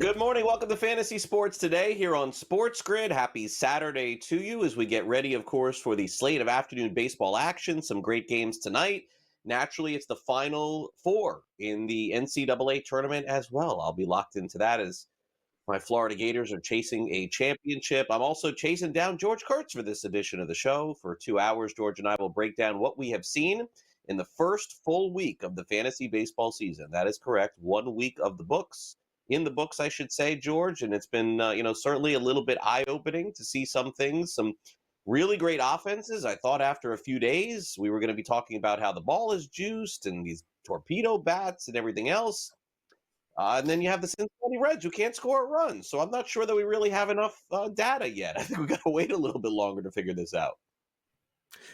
Good morning. Welcome to Fantasy Sports Today here on SportsGrid. Happy Saturday to you as we get ready, of course, for the slate of afternoon baseball action. Some great games tonight. Naturally, it's the Final Four in the NCAA tournament as well. I'll be locked into that as my Florida Gators are chasing a championship. I'm also chasing down George Kurtz for this edition of the show. For 2 hours, George and I will break down what we have seen in the first full week of the fantasy baseball season. That is correct. 1 week of the books. In the books, I should say, George, and it's been, certainly a little bit eye-opening to see some things, some really great offenses. I thought after a few days we were going to be talking about how the ball is juiced and these torpedo bats and everything else. And then you have the Cincinnati Reds who can't score a run. So I'm not sure that we really have enough data yet. I think we've got to wait a little bit longer to figure this out.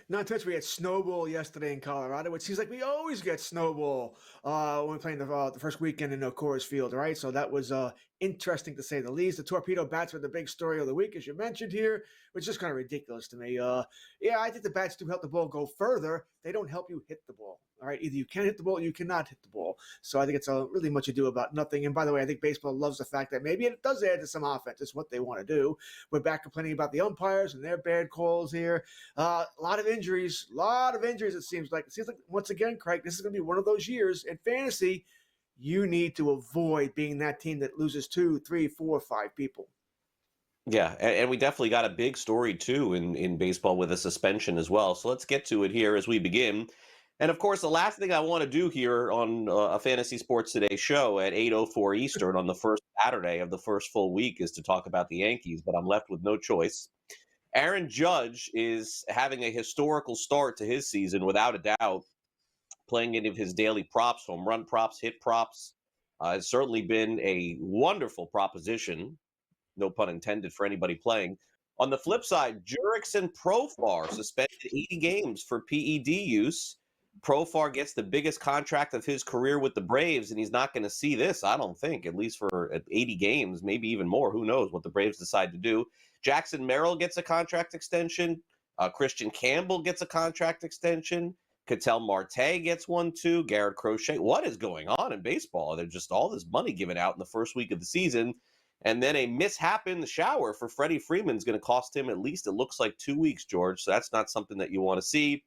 Not to mention we had snowball yesterday in Colorado, which seems like we always get snowball when we're playing the first weekend in Coors Field, right? So that was interesting to say the least. The torpedo bats were the big story of the week, as you mentioned here, which is just kind of ridiculous to me. I think the bats do help the ball go further. They don't help you hit the ball, all right? Either you can hit the ball or you cannot hit the ball. So I think it's really much ado about nothing. And by the way, I think baseball loves the fact that maybe it does add to some offense. It's what they want to do. We're back complaining about the umpires and their bad calls here. A lot of injuries, it seems like. It seems like, once again, Craig, this is going to be one of those years in fantasy you need to avoid being that team that loses 2, 3, 4, 5 people. Yeah, and we definitely got a big story, too, in baseball with a suspension as well. So let's get to it here as we begin. And, of course, the last thing I want to do here on a Fantasy Sports Today show at 8:04 Eastern on the first Saturday of the first full week is to talk about the Yankees, but I'm left with no choice. Aaron Judge is having a historical start to his season, without a doubt, playing any of his daily props, home run props, hit props. Has certainly been a wonderful proposition, no pun intended, for anybody playing. On the flip side, Jurickson Profar suspended 80 games for PED use. Profar gets the biggest contract of his career with the Braves, and he's not going to see this, I don't think, at least for 80 games, maybe even more. Who knows what the Braves decide to do. Jackson Merrill gets a contract extension. Christian Campbell gets a contract extension. Ketel Marte gets one, too. Garrett Crochet. What is going on in baseball? There's just all this money given out in the first week of the season. And then a mishap in the shower for Freddie Freeman is going to cost him at least, it looks like, 2 weeks, George. So that's not something that you want to see,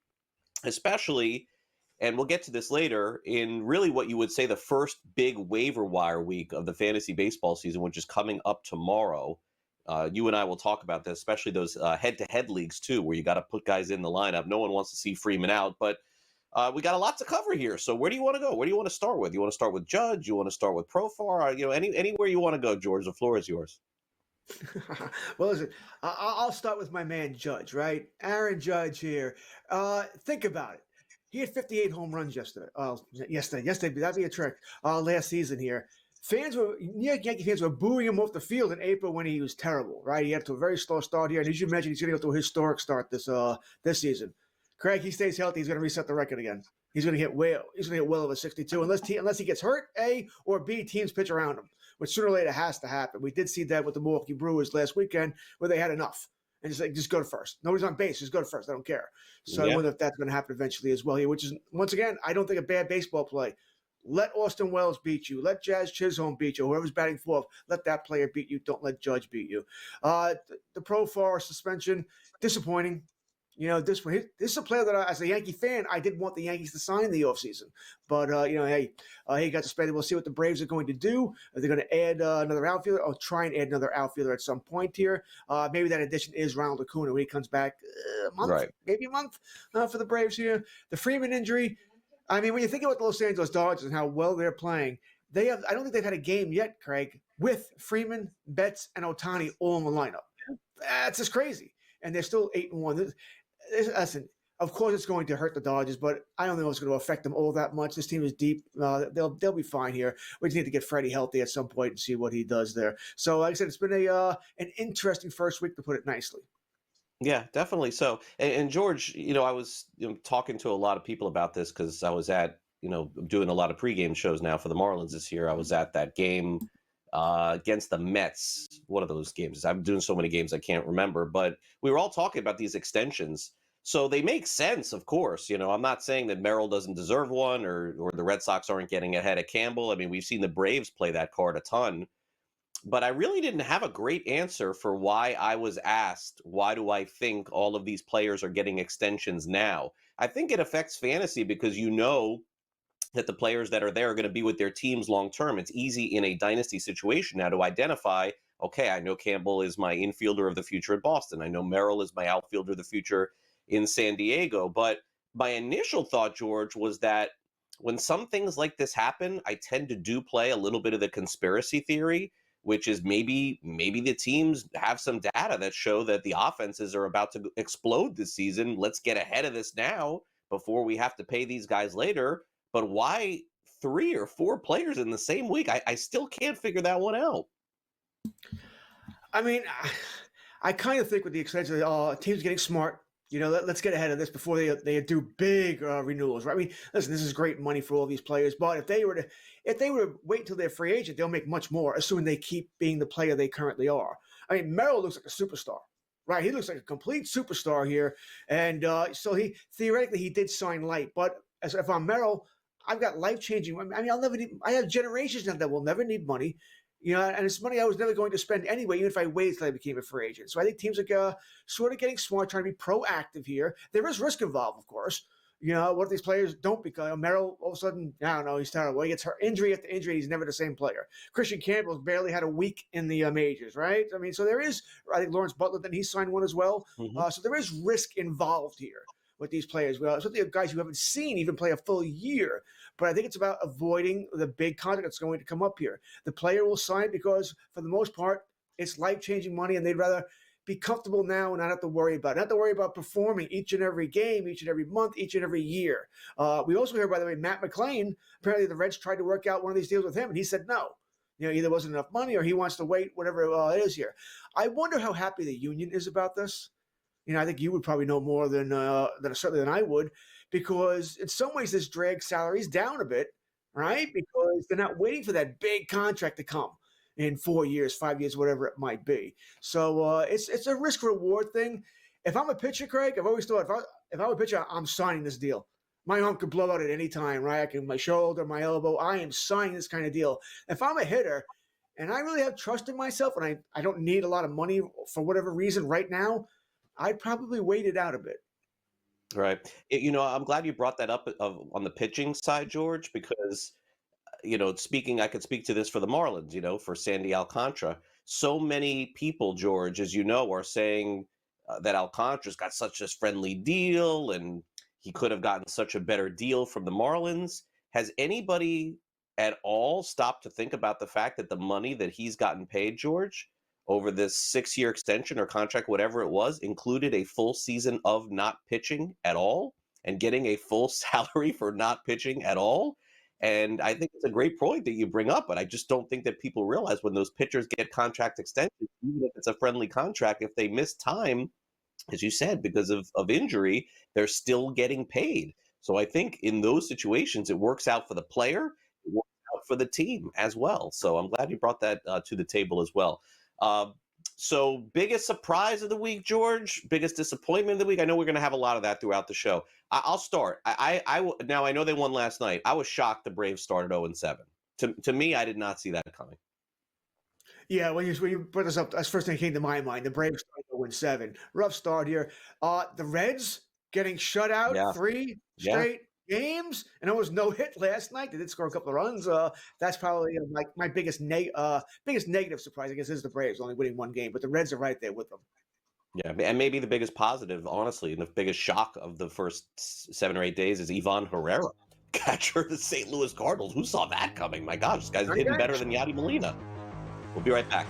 especially, and we'll get to this later, in really what you would say the first big waiver wire week of the fantasy baseball season, which is coming up tomorrow. You and I will talk about this, especially those head-to-head leagues, too, where you got to put guys in the lineup. No one wants to see Freeman out, but we got a lot to cover here. So where do you want to go? Where do you want to start with? You want to start with Judge? You want to start with Profar? Anywhere you want to go, George. The floor is yours. Well, listen, I'll start with my man Judge, right? Aaron Judge here. Think about it. He had 58 home runs yesterday. Yesterday, that'd be a trick. Last season here. Yankee fans were booing him off the field in April when he was terrible, right? He had to a very slow start here, and as you mentioned, he's going to go to a historic start this season. Craig, he stays healthy, he's going to reset the record again. He's going to hit well over 62, unless he gets hurt, A, or B, teams pitch around him, which sooner or later has to happen. We did see that with the Milwaukee Brewers last weekend, where they had enough. And just go to first. Nobody's on base. Just go to first. I don't care. So I wonder if that's going to happen eventually as well here, which is, once again, I don't think a bad baseball play. Let Austin Wells beat you. Let Jazz Chisholm beat you. Whoever's batting fourth, let that player beat you. Don't let Judge beat you. The Profar suspension, disappointing. This is a player that, as a Yankee fan, I did want the Yankees to sign in the offseason. But, he got suspended. We'll see what the Braves are going to do. Are they going to add another outfielder or try and add another outfielder at some point here? Maybe that addition is Ronald Acuna when he comes back maybe a month for the Braves here. The Freeman injury, I mean, when you think about the Los Angeles Dodgers and how well they're playing, I don't think they've had a game yet, Craig, with Freeman, Betts, and Ohtani all in the lineup. That's just crazy. And they're still 8-1. Listen, of course it's going to hurt the Dodgers, but I don't think it's going to affect them all that much. This team is deep. They'll be fine here. We just need to get Freddie healthy at some point and see what he does there. So, like I said, it's been an interesting first week, to put it nicely. Yeah, definitely. So, and George, I was talking to a lot of people about this because I was at, doing a lot of pregame shows now for the Marlins this year. I was at that game against the Mets. One of those games. I'm doing so many games I can't remember, but we were all talking about these extensions. So they make sense, of course. I'm not saying that Merrill doesn't deserve one or the Red Sox aren't getting ahead of Campbell. I mean, we've seen the Braves play that card a ton. but I really didn't have a great answer for why I was asked, why do I think all of these players are getting extensions now? I think it affects fantasy because that the players that are there are going to be with their teams long term. It's easy in a dynasty situation now to identify, okay, I know Campbell is my infielder of the future at Boston. I know Merrill is my outfielder of the future in San Diego. But my initial thought, George, was that when some things like this happen, I tend to do play a little bit of the conspiracy theory, which is maybe the teams have some data that show that the offenses are about to explode this season. Let's get ahead of this now before we have to pay these guys later. But why 3 or 4 players in the same week? I still can't figure that one out. I mean, I kind of think with the extension, teams getting smart. Let's get ahead of this before they do big renewals, right? I mean, listen, this is great money for all these players, but if they were to wait until they're free agent, they'll make much more, assuming they keep being the player they currently are. I mean, Merrill looks like a superstar, right? He looks like a complete superstar here, and so he theoretically did sign light, but if I'm Merrill, I've got life changing. I mean, I'll never need. I have generations now that will never need money. And it's money I was never going to spend anyway, even if I waited until I became a free agent. So I think teams are sort of getting smart, trying to be proactive here. There is risk involved, of course. What if these players don't become Merrill? All of a sudden, I don't know, he's terrible. He gets hurt, injury after injury. He's never the same player. Christian Campbell's barely had a week in the majors, right? I mean, so there is. I think Lawrence Butler, then he signed one as well. Mm-hmm. So there is risk involved here with these players. Well, especially guys you haven't seen even play a full year. But I think it's about avoiding the big contract that's going to come up here. The player will sign because, for the most part, it's life-changing money, and they'd rather be comfortable now and not have to worry about it. Not have to worry about performing each and every game, each and every month, each and every year. We also hear, by the way, Matt McClain, apparently the Reds tried to work out one of these deals with him, and he said no. Either wasn't enough money or he wants to wait, whatever it is here. I wonder how happy the union is about this. I think you would probably know more than certainly than I would, because in some ways this drags salaries down a bit, right? Because they're not waiting for that big contract to come in 4 years, 5 years, whatever it might be. So it's a risk reward thing. If I'm a pitcher, Craig, I've always thought if I'm a pitcher, I'm signing this deal. My arm could blow out at any time, right? My shoulder, my elbow. I am signing this kind of deal. If I'm a hitter, and I really have trust in myself, and I don't need a lot of money for whatever reason right now, I'd probably wait it out a bit. Right. I'm glad you brought that up on the pitching side, George, because, I could speak to this for the Marlins, for Sandy Alcantara. So many people, George, as you know, are saying that Alcantara's got such a friendly deal and he could have gotten such a better deal from the Marlins. Has anybody at all stopped to think about the fact that the money that he's gotten paid, George, over this 6-year extension or contract, whatever it was, included a full season of not pitching at all and getting a full salary for not pitching at all? And I think it's a great point that you bring up, but I just don't think that people realize when those pitchers get contract extensions, even if it's a friendly contract, if they miss time, as you said, because of injury, they're still getting paid. So I think in those situations, it works out for the player, it works out for the team as well. So I'm glad you brought that to the table as well. So biggest surprise of the week, George, biggest disappointment of the week. I know we're going to have a lot of that throughout the show. I'll start. Now I know they won last night. I was shocked the Braves started 0-7. To me, I did not see that coming. Yeah, when you brought this up, that's the first thing that came to my mind. The Braves started 0-7. Rough start here. The Reds getting shut out 3 straight games, and there was no hit last night. They did score a couple of runs. That's probably my biggest negative surprise, I guess, is the Braves only winning 1 game, but the Reds are right there with them. Yeah, and maybe the biggest positive, honestly, and the biggest shock of the first 7 or 8 days is Ivan Herrera, catcher of the St. Louis Cardinals. Who saw that coming? My gosh, this guy's hitting better than Yadi Molina. We'll be right back.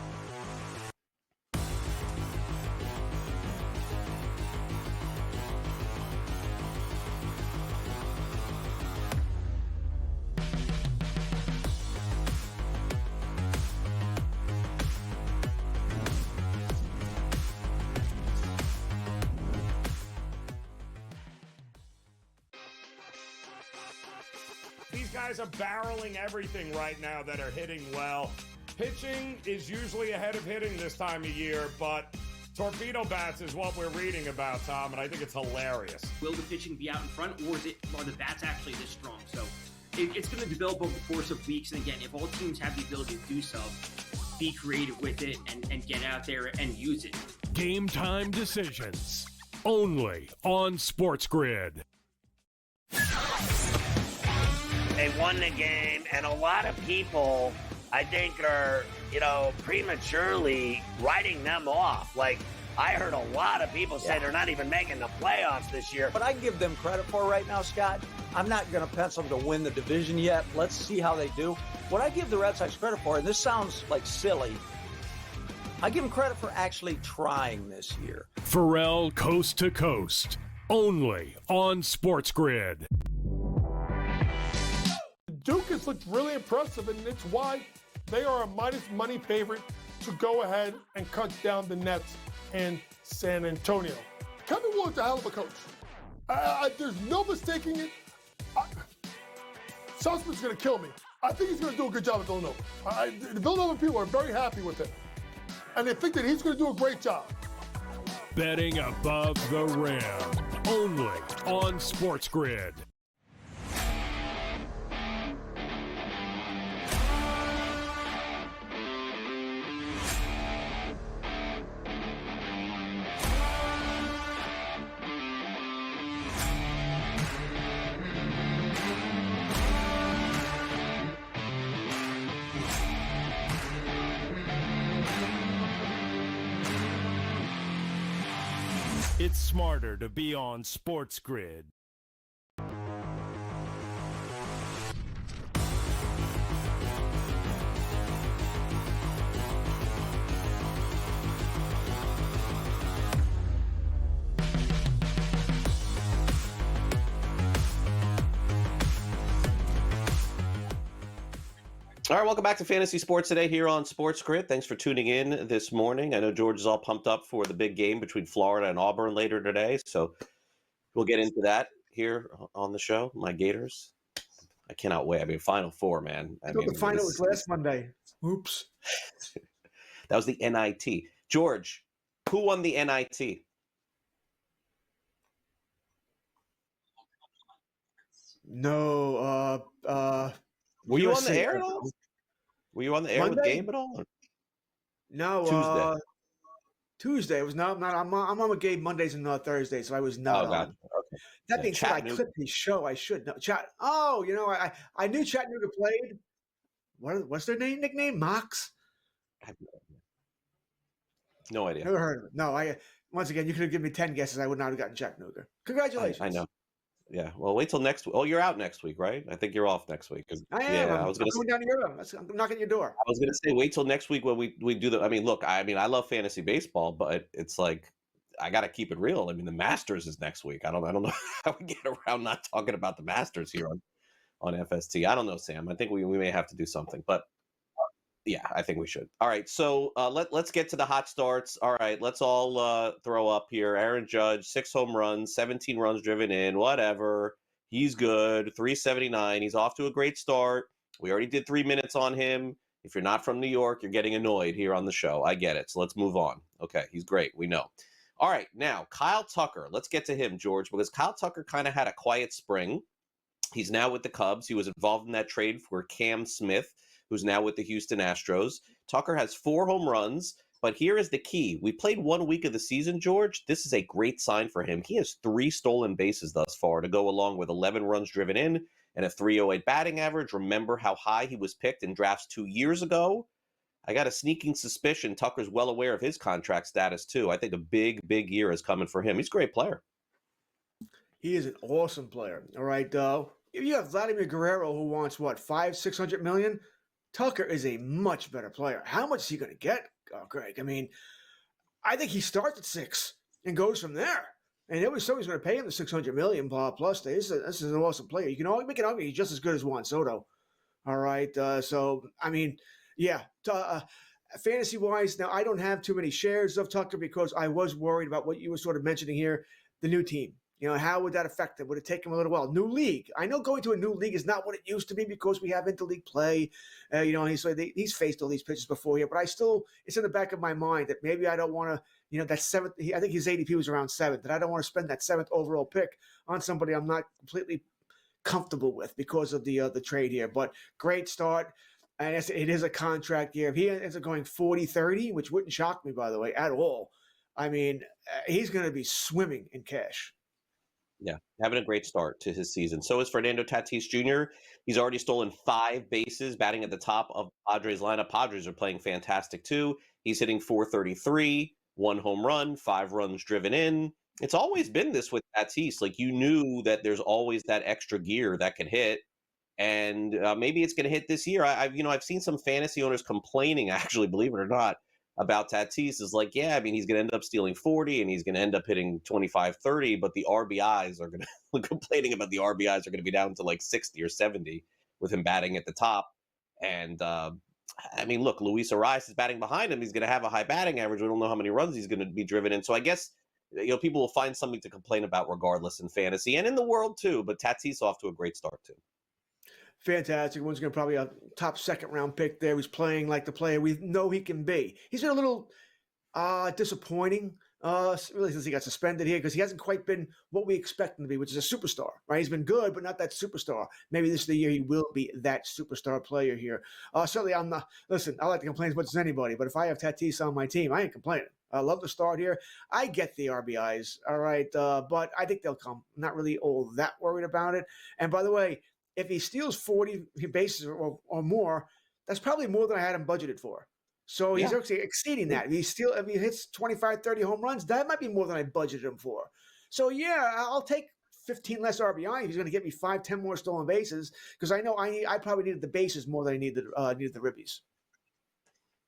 These guys are barreling everything right now that are hitting well. Pitching is usually ahead of hitting this time of year, but torpedo bats is what we're reading about, Tom, and I think it's hilarious. Will the pitching be out in front, or are the bats actually this strong? So it's going to develop over the course of weeks, and again, if all teams have the ability to do so, be creative with it and get out there and use it. Game time decisions only on SportsGrid. They won the game, and a lot of people, I think, are, prematurely writing them off. Like, I heard a lot of people say they're not even making the playoffs this year. What I give them credit for right now, Scott, I'm not going to pencil them to win the division yet. Let's see how they do. What I give the Red Sox credit for, and this sounds like silly, I give them credit for actually trying this year. Pharrell Coast to Coast, only on SportsGrid. Duke has looked really impressive, and it's why they are a minus money favorite to go ahead and cut down the Nets in San Antonio. Kevin Willard's a hell of a coach. There's no mistaking it. Sussman's going to kill me. I think he's going to do a good job at Villanova. The Villanova people are very happy with it, and they think that he's going to do a great job. Betting above the rim, only on SportsGrid. It's smarter to be on SportsGrid. All right, welcome back to Fantasy Sports Today here on SportsGrid. Thanks for tuning in this morning. I know George is all pumped up for the big game between Florida and Auburn later today, so we'll get into that here on the show. My Gators, I cannot wait. I mean, Final Four, man. The final was last Monday. Oops. That was the NIT. George, who won the NIT? No. Were you on USA. the air at all? Were you on the air with Monday? Game at all? No. Tuesday. Tuesday. It was not. I'm on with Gabe Mondays and Thursdays, so I was not on. Gotcha. Okay. That being said, I Chattanooga. clipped his show. I should know. I knew Chattanooga played. What's their nickname? Mox? I have no idea. Never heard of it. No, once again, you could have given me 10 guesses. I would not have gotten Chattanooga. Congratulations. I know. Yeah. Well, wait till next week. Oh, you're out next week, right? I think you're off next week. I am. Yeah, I'm I was going to going down to your room. I'm knocking at your door. I was going to say, wait till next week when we do the. I mean, look, I love fantasy baseball, but it's like I got to keep it real. I mean, the Masters is next week. I don't know how we get around not talking about the Masters here on FST. I don't know, Sam. I think we may have to do something, but yeah, I think we should. All right, so let's get to the hot starts. All right, let's all throw up here. Aaron Judge, 6 home runs, 17 runs driven in, whatever. He's good, 379. He's off to a great start. We already did 3 minutes on him. If you're not from New York, you're getting annoyed here on the show. I get it. So let's move on. Okay, he's great. We know. All right, now, Kyle Tucker. Let's get to him, George, because Kyle Tucker kind of had a quiet spring. He's now with the Cubs. He was involved in that trade for Cam Smith, who's now with the Houston Astros. Tucker has 4 home runs, but here is the key. We played 1 week of the season, George. This is a great sign for him. He has 3 stolen bases thus far to go along with 11 runs driven in and a 308 batting average. Remember how high he was picked in drafts 2 years ago? I got a sneaking suspicion Tucker's well aware of his contract status, too. I think a big, big year is coming for him. He's a great player. He is an awesome player. All right. You have Vladimir Guerrero, who wants, $500-600 million? Tucker is a much better player. How much is he going to get, Greg? I mean, I think he starts at 6 and goes from there. And somebody's going to pay him the $600 million plus. This is an awesome player. You can always make an argument he's just as good as Juan Soto. All right. Fantasy-wise, now I don't have too many shares of Tucker because I was worried about what you were sort of mentioning here, the new team. How would that affect him? Would it take him a little while? New league. I know going to a new league is not what it used to be because we have interleague play. He's faced all these pitches before here, but it's in the back of my mind that maybe I don't want to, that 7th, I think his ADP was around 7th, that I don't want to spend that 7th overall pick on somebody I'm not completely comfortable with because of the trade here. But great start. and it is a contract year. If he ends up going 40-30, which wouldn't shock me, by the way, at all, I mean, he's going to be swimming in cash. Yeah, having a great start to his season. So is Fernando Tatis Jr. He's already stolen 5 bases, batting at the top of Padres lineup. Padres are playing fantastic too. He's hitting .433, 1 home run, 5 runs driven in. It's always been this with Tatis. Like, you knew that there's always that extra gear that can hit, and maybe it's going to hit this year. I've seen some fantasy owners complaining, actually, believe it or not, about Tatis. Is like, yeah, I mean, he's going to end up stealing 40 and he's going to end up hitting 25-30, but the RBIs are going to complaining about the RBIs are going to be down to like 60 or 70 with him batting at the top. And I mean, look, Luis Arias is batting behind him. He's going to have a high batting average. We don't know how many runs he's going to be driven in. So I guess, people will find something to complain about regardless in fantasy and in the world too. But Tatis off to a great start too. Fantastic. One's going to probably a top second-round pick there. He's playing like the player we know he can be. He's been a little disappointing, really, since he got suspended here, because he hasn't quite been what we expect him to be, which is a superstar, right? He's been good, but not that superstar. Maybe this is the year he will be that superstar player here. Certainly, I'm not. Listen, I like to complain as much as anybody, but if I have Tatis on my team, I ain't complaining. I love the start here. I get the RBIs, all right, but I think they'll come. I'm not really all that worried about it. And by the way, if he steals 40 bases or more, that's probably more than I had him budgeted for. So he's actually exceeding that. If he hits 25, 30 home runs, that might be more than I budgeted him for. So yeah, I'll take 15 less RBI if he's going to get me 5, 10 more stolen bases, because I know I probably needed the bases more than I needed the ribbies.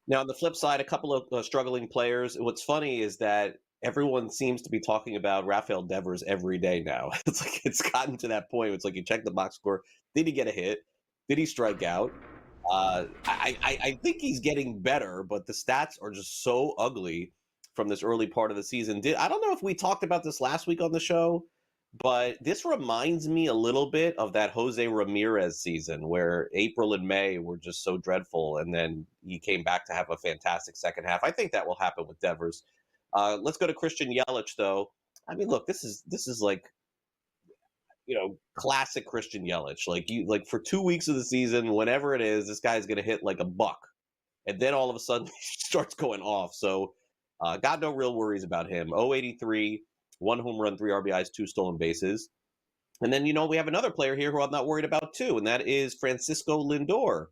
Now, on the flip side, a couple of struggling players. What's funny is that everyone seems to be talking about Rafael Devers every day now. It's like it's gotten to that point. It's like you check the box score. Did he get a hit? Did he strike out? I think he's getting better, but the stats are just so ugly from this early part of the season. I don't know if we talked about this last week on the show, but this reminds me a little bit of that Jose Ramirez season where April and May were just so dreadful, and then he came back to have a fantastic second half. I think that will happen with Devers. Let's go to Christian Yelich, though. I mean, look, this is like, classic Christian Yelich. Like for 2 weeks of the season, whenever it is, this guy's going to hit like a buck, and then all of a sudden he starts going off. So, got no real worries about him. 0.83, 1 home run, 3 RBIs, 2 stolen bases. And then, we have another player here who I'm not worried about too, and that is Francisco Lindor.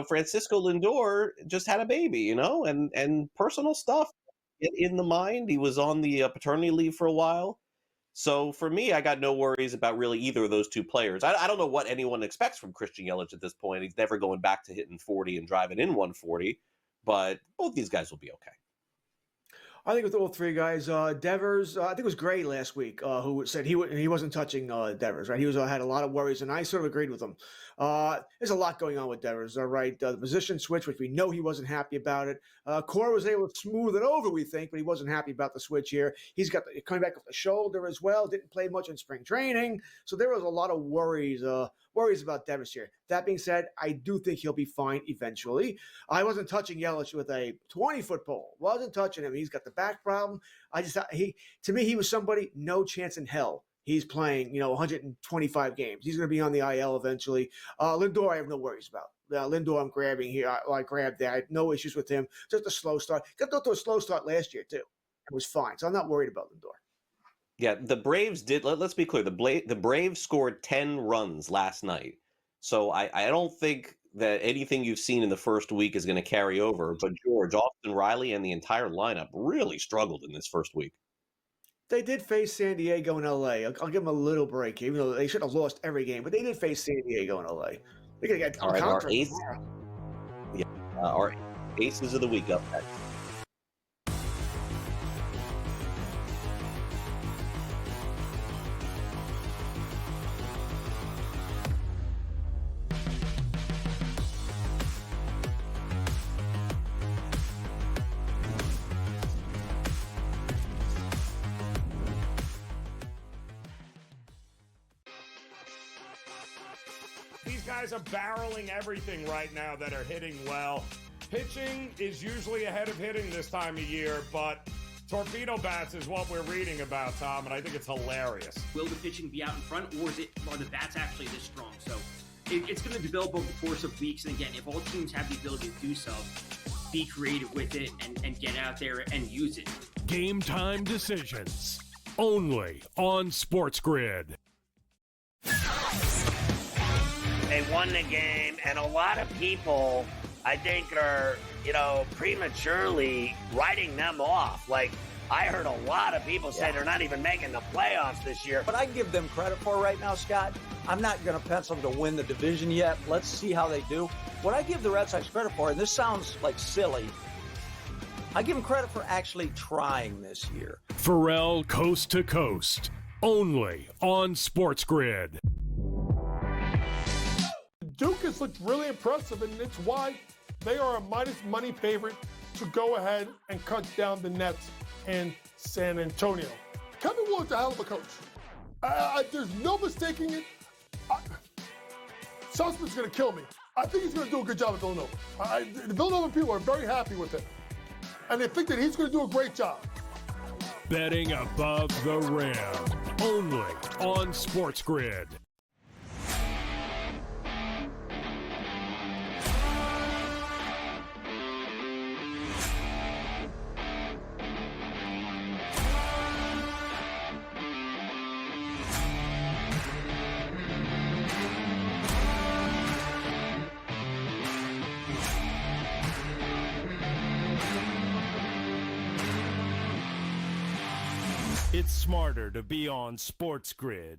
Francisco Lindor just had a baby, and personal stuff in the mind. He was on the paternity leave for a while. So for me, I got no worries about really either of those two players. I don't know what anyone expects from Christian Yelich at this point. He's never going back to hitting 40 and driving in 140, but both these guys will be okay. I think with all three guys, Devers, I think it was Gray last week who said he wasn't touching Devers, right? He had a lot of worries, and I sort of agreed with him. There's a lot going on with Devers, all right? The position switch, which we know he wasn't happy about it. Cora was able to smooth it over, we think, but he wasn't happy about the switch here. He's got coming back off the shoulder as well. Didn't play much in spring training, so there was a lot of worries about Devers here. That being said, I do think he'll be fine eventually. I wasn't touching Yelich with a 20-foot pole. Wasn't touching him. He's got the back problem. I just thought to me, he was somebody, no chance in hell. He's playing, 125 games. He's going to be on the IL eventually. Lindor, I have no worries about. Lindor, I'm grabbing here. I grabbed that. I had no issues with him. Just a slow start. Got to a slow start last year, too. It was fine. So I'm not worried about Lindor. Yeah, the Braves did. Let's be clear. The Braves scored 10 runs last night. So I don't think that anything you've seen in the first week is going to carry over. But George, Austin Riley, and the entire lineup really struggled in this first week. They did face San Diego and LA. I'll give them a little break, even though they should have lost every game. But they did face San Diego and LA. They're going to get all right, our aces. Yeah, our aces of the week up next. These guys are barreling everything right now that are hitting well. Pitching is usually ahead of hitting this time of year, but torpedo bats is what we're reading about, Tom, and I think it's hilarious. Will the pitching be out in front, or are the bats actually this strong? So it's going to develop over the course of weeks. And again, if all teams have the ability to do so, be creative with it and get out there and use it. Game time decisions only on SportsGrid. They won the game, and a lot of people, I think, are, prematurely writing them off. Like, I heard a lot of people say they're not even making the playoffs this year. What I give them credit for right now, Scott, I'm not going to pencil them to win the division yet. Let's see how they do. What I give the Red Sox credit for, and this sounds like silly, I give them credit for actually trying this year. Pharrell Coast to Coast, only on SportsGrid. Duke has looked really impressive, and it's why they are a minus money favorite to go ahead and cut down the Nets and San Antonio. Kevin Willard's a hell of a coach. There's no mistaking it. Sussman's going to kill me. I think he's going to do a good job at Villanova. The Villanova people are very happy with it, and they think that he's going to do a great job. Betting above the rim, only on SportsGrid. It's smarter to be on SportsGrid.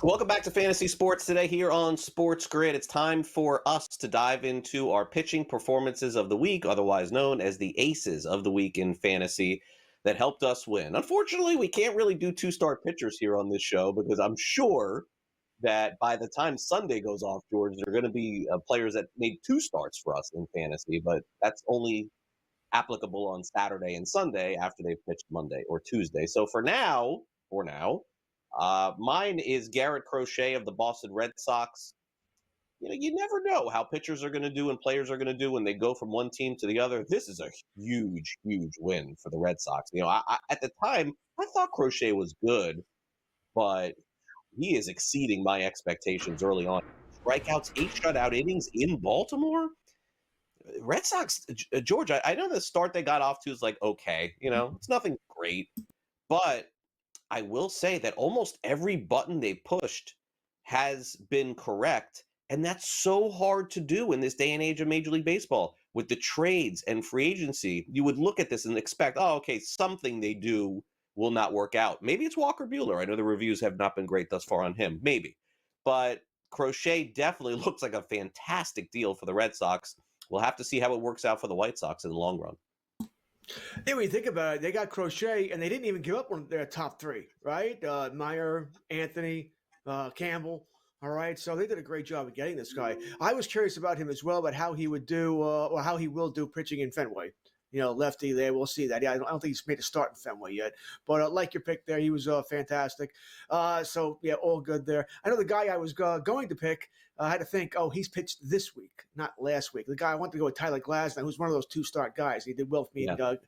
Welcome back to Fantasy Sports today here on SportsGrid. It's time for us to dive into our pitching performances of the week, otherwise known as the aces of the week in fantasy that helped us win. Unfortunately, we can't really do two-star pitchers here on this show because I'm sure that by the time Sunday goes off, George, there are going to be players that made two starts for us in fantasy, but that's only applicable on Saturday and Sunday after they've pitched Monday or Tuesday. So for now, mine is Garrett Crochet of the Boston Red Sox. You never know how pitchers are going to do and players are going to do when they go from one team to the other. This is a huge, huge win for the Red Sox. At the time, I thought Crochet was good, but he is exceeding my expectations early on. Strikeouts, 8 shutout innings in Baltimore. Red Sox, George, I know the start they got off to is like, okay, it's nothing great, but I will say that almost every button they pushed has been correct, and that's so hard to do in this day and age of Major League Baseball. With the trades and free agency, you would look at this and expect, oh, okay, something they do will not work out. Maybe it's Walker Buehler. I know the reviews have not been great thus far on him. Maybe. But Crochet definitely looks like a fantastic deal for the Red Sox. We'll have to see how it works out for the White Sox in the long run. Yeah, when you think about it, they got Crochet, and they didn't even give up one of their top three, right? Meyer, Anthony, Campbell. All right, so they did a great job of getting this guy. I was curious about him as well, about how he would do, or how he will do pitching in Fenway. Lefty there. We'll see that. Yeah, I don't think he's made a start in Fenway yet. But like your pick there, he was fantastic. So, yeah, all good there. I know the guy I was going to pick, I had to think, he's pitched this week, not last week. The guy I wanted to go with, Tyler Glasnow, who's one of those two-start guys. He did well for me and Doug.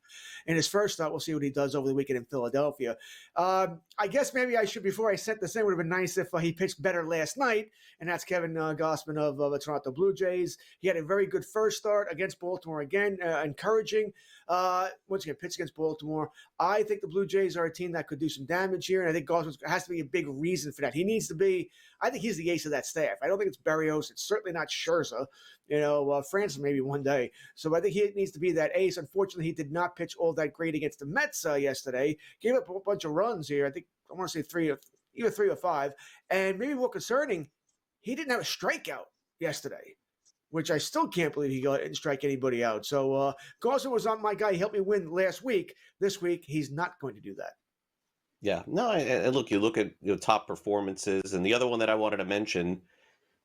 In his first start, we'll see what he does over the weekend in Philadelphia. I guess maybe I should, before I sent this in, would have been nice if he pitched better last night, and that's Kevin Gausman of the Toronto Blue Jays. He had a very good first start against Baltimore again, encouraging. Once again, pitched against Baltimore. I think the Blue Jays are a team that could do some damage here, and I think Gausman has to be a big reason for that. He needs to be. I think he's the ace of that staff. I don't think it's Berrios. It's certainly not Scherzer. Francis maybe one day. So I think he needs to be that ace. Unfortunately, he did not pitch all that great against the Mets yesterday. Gave up a bunch of runs here. I want to say either 3 or 5. And maybe more concerning, he didn't have a strikeout yesterday, which I still can't believe he didn't strike anybody out. So Gausman was not my guy. He helped me win last week. This week, he's not going to do that. Yeah, no, and look, you look at top performances, and the other one that I wanted to mention,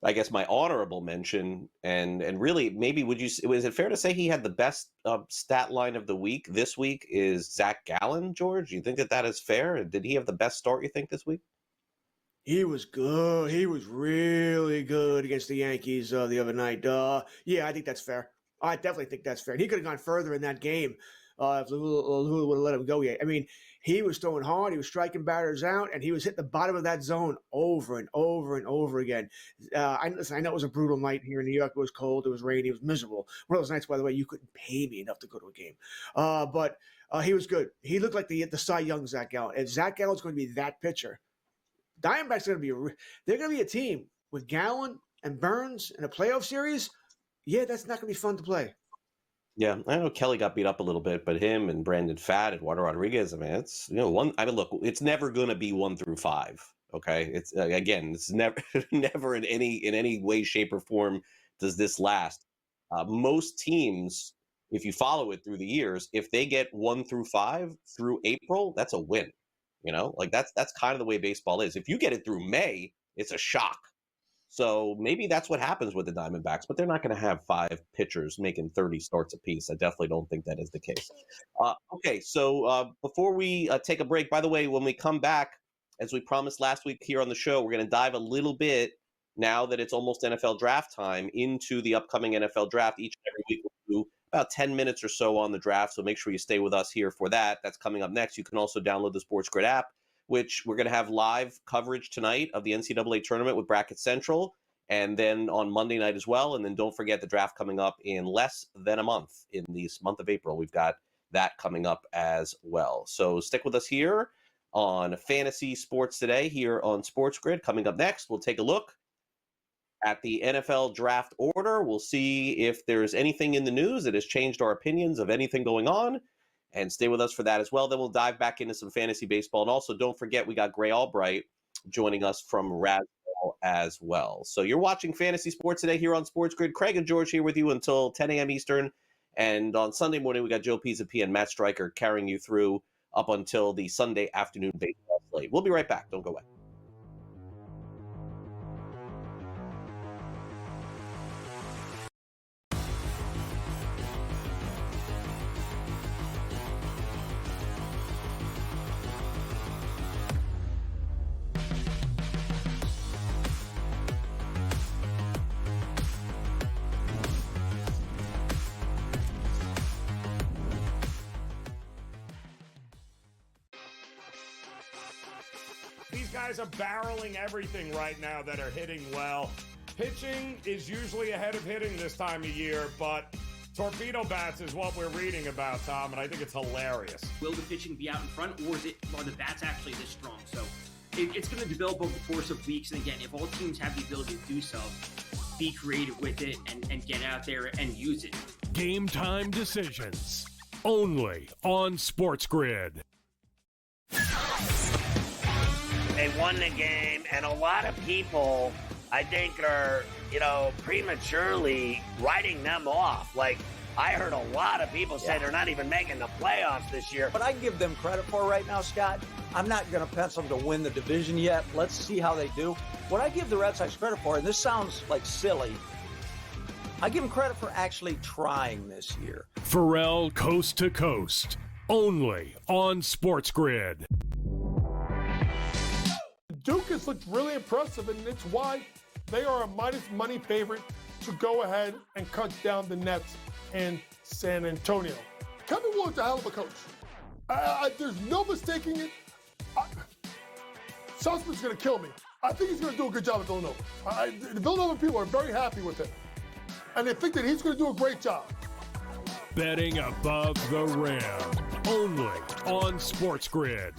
I guess my honorable mention, and really maybe was it fair to say he had the best stat line of the week this week is Zach Gallen, George? You think that is fair? Did he have the best start, you think, this week? He was good. He was really good against the Yankees the other night. Yeah, I think that's fair. I definitely think that's fair. He could have gone further in that game if Lou would have let him go yet. I mean, he was throwing hard. He was striking batters out, and he was hitting the bottom of that zone over and over and over again. I know it was a brutal night here in New York. It was cold. It was rainy. It was miserable. One of those nights, by the way, you couldn't pay me enough to go to a game. But he was good. He looked like the Cy Young Zach Gallen. If Zach Gallen's going to be that pitcher, Diamondbacks are going to be they're going to be a team with Gallen and Burns in a playoff series. Yeah, that's not going to be fun to play. Yeah, I know Kelly got beat up a little bit, but him and Brandon Pfaadt, Eduardo Rodriguez, I mean, it's look, it's never going to be 1 through 5. Okay, it's again, it's never in any way, shape, or form does this last. Most teams, if you follow it through the years, if they get 1 through 5 through April, that's a win. Like that's kind of the way baseball is. If you get it through May, it's a shock. So maybe that's what happens with the Diamondbacks, but they're not going to have 5 pitchers making 30 starts apiece. I definitely don't think that is the case. Okay, so before we take a break, by the way, when we come back, as we promised last week here on the show, we're going to dive a little bit, now that it's almost NFL draft time, into the upcoming NFL draft. Each and every week we'll do about 10 minutes or so on the draft, so make sure you stay with us here for that. That's coming up next. You can also download the SportsGrid app, which we're going to have live coverage tonight of the NCAA tournament with Bracket Central, and then on Monday night as well. And then don't forget the draft coming up in less than a month, in this month of April. We've got that coming up as well. So stick with us here on Fantasy Sports Today here on SportsGrid. Coming up next, we'll take a look at the NFL draft order. We'll see if there's anything in the news that has changed our opinions of anything going on. And stay with us for that as well. Then we'll dive back into some fantasy baseball. And also, don't forget, we got Gray Albright joining us from Rasball as well. So you're watching Fantasy Sports Today here on SportsGrid. Craig and George here with you until 10 a.m. Eastern. And on Sunday morning, we got Joe Pisapia and Matt Stryker carrying you through up until the Sunday afternoon baseball slate. We'll be right back. Don't go away. These guys are barreling everything right now that are hitting well. Pitching is usually ahead of hitting this time of year, but torpedo bats is what we're reading about, Tom, and I think it's hilarious. Will the pitching be out in front, or are the bats actually this strong? So it's going to develop over the course of weeks. And again, if all teams have the ability to do so, be creative with it and get out there and use it. Game time decisions, only on SportsGrid. They won the game, and a lot of people, I think, are, prematurely writing them off. Like, I heard a lot of people say they're not even making the playoffs this year. What I give them credit for right now, Scott, I'm not going to pencil them to win the division yet. Let's see how they do. What I give the Red Sox credit for, and this sounds like silly, I give them credit for actually trying this year. Pharrell Coast to Coast, only on SportsGrid. Duke has looked really impressive, and it's why they are a minus money favorite to go ahead and cut down the Nets in San Antonio. Kevin Willard's a hell of a coach. There's no mistaking it. Sussman's going to kill me. I think he's going to do a good job at Villanova. The Villanova people are very happy with him, and they think that he's going to do a great job. Betting above the rim, only on SportsGrid.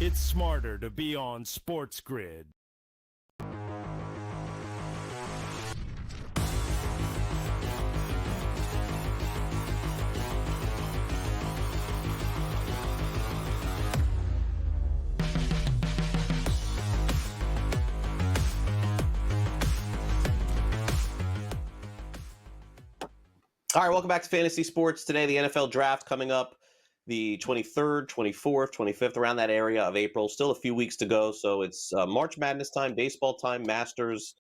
It's smarter to be on SportsGrid. All right, welcome back to Fantasy Sports. Today, the NFL Draft coming up the 23rd, 24th, 25th, around that area of April. Still a few weeks to go, so it's March Madness time, baseball time, Masters,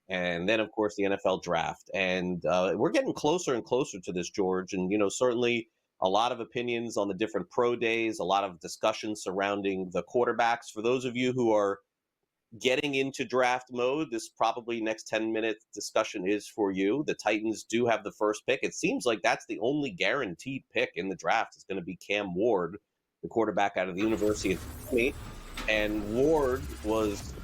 and then, of course, the NFL Draft. And we're getting closer and closer to this, George, and, certainly a lot of opinions on the different pro days, a lot of discussions surrounding the quarterbacks. For those of you who are getting into draft mode, this probably next 10-minute discussion is for you. The Titans do have the first pick. It seems like that's the only guaranteed pick in the draft. It's going to be Cam Ward, the quarterback out of the University of Miami. And Ward was,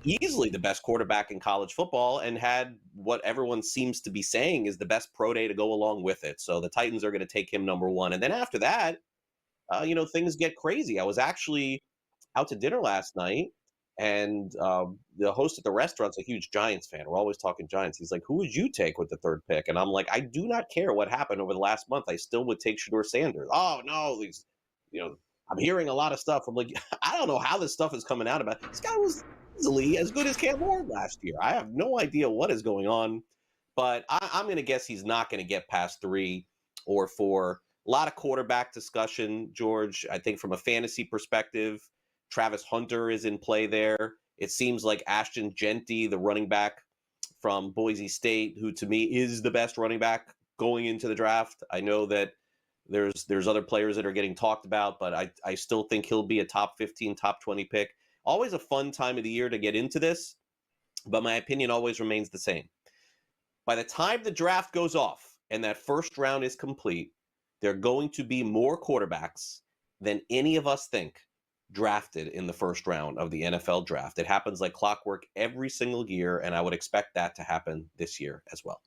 easily the best quarterback in college football and had what everyone seems to be saying is the best pro day to go along with it. So the Titans are going to take him number one. And then after that, things get crazy. I was actually out to dinner last night, and the host at the restaurant's a huge Giants fan. We're always talking Giants. He's like, who would you take with the third pick? And I'm like, I do not care what happened over the last month. I still would take Shedeur Sanders. Oh, no, I'm hearing a lot of stuff. I'm like, I don't know how this stuff is coming out about. This guy was easily as good as Cam Ward last year. I have no idea what is going on, but I'm going to guess he's not going to get past 3 or 4. A lot of quarterback discussion, George. I think from a fantasy perspective, Travis Hunter is in play there. It seems like Ashton Genty, the running back from Boise State, who to me is the best running back going into the draft. I know that there's other players that are getting talked about, but I still think he'll be a top 15, top 20 pick. Always a fun time of the year to get into this, but my opinion always remains the same. By the time the draft goes off and that first round is complete, there are going to be more quarterbacks than any of us think drafted in the first round of the NFL draft. It happens like clockwork every single year, and I would expect that to happen this year as well.